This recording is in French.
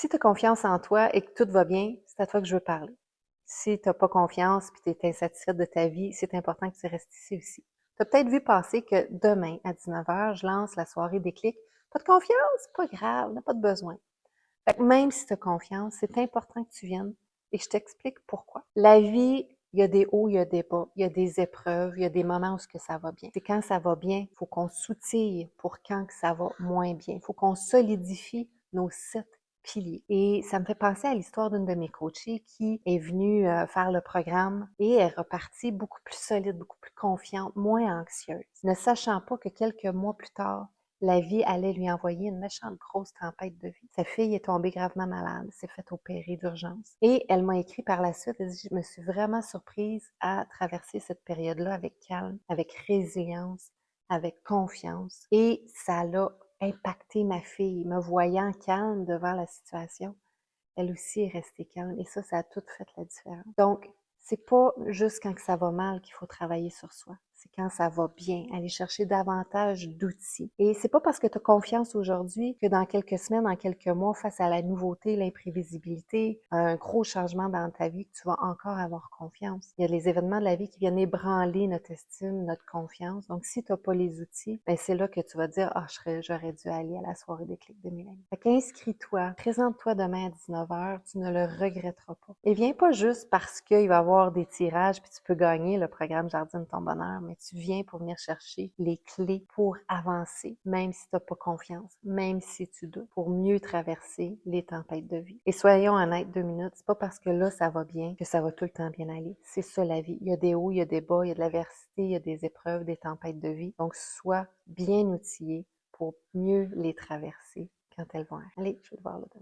Si tu as confiance en toi et que tout va bien, c'est à toi que je veux parler. Si tu n'as pas confiance et tu es insatisfaite de ta vie, c'est important que tu restes ici aussi. Tu as peut-être vu passer que demain, à 19h, je lance la soirée Déclic. Pas de confiance? Pas grave, on n'a pas de besoin. Fait que même si tu as confiance, c'est important que tu viennes et que je t'explique pourquoi. La vie, il y a des hauts, il y a des bas, il y a des épreuves, il y a des moments où ce que ça va bien. C'est quand ça va bien, il faut qu'on s'outille pour quand que ça va moins bien. Il faut qu'on solidifie nos 7 piliers. Et ça me fait penser à l'histoire d'une de mes coachées qui est venue faire le programme et est repartie beaucoup plus solide, beaucoup plus confiante, moins anxieuse, ne sachant pas que quelques mois plus tard, la vie allait lui envoyer une méchante grosse tempête de vie. Sa fille est tombée gravement malade, s'est fait opérer d'urgence. Et elle m'a écrit par la suite, elle dit, je me suis vraiment surprise à traverser cette période-là avec calme, avec résilience, avec confiance. Et ça l'a impacté ma fille, me voyant calme devant la situation. Elle aussi est restée calme et ça a tout fait la différence. Donc, c'est pas juste quand ça va mal qu'il faut travailler sur soi. C'est quand ça va bien, aller chercher davantage d'outils. Et c'est pas parce que tu as confiance aujourd'hui que dans quelques semaines, dans quelques mois, face à la nouveauté, l'imprévisibilité, un gros changement dans ta vie, que tu vas encore avoir confiance. Il y a les événements de la vie qui viennent ébranler notre estime, notre confiance. Donc, si tu n'as pas les outils, ben c'est là que tu vas dire, ah, j'aurais dû aller à la soirée Déclic de Mélanie. Fait qu'inscris-toi, présente-toi demain à 19h, tu ne le regretteras pas. Et viens pas juste parce qu'il va y avoir des tirages puis tu peux gagner le programme Jardine ton bonheur, mais tu viens pour venir chercher les clés pour avancer, même si tu n'as pas confiance, même si tu doutes, pour mieux traverser les tempêtes de vie. Et soyons honnêtes 2 minutes, c'est pas parce que là ça va bien que ça va tout le temps bien aller. C'est ça la vie. Il y a des hauts, il y a des bas, il y a de l'adversité, il y a des épreuves, des tempêtes de vie. Donc sois bien outillé pour mieux les traverser quand elles vont arriver. Allez, je vais te voir là demain.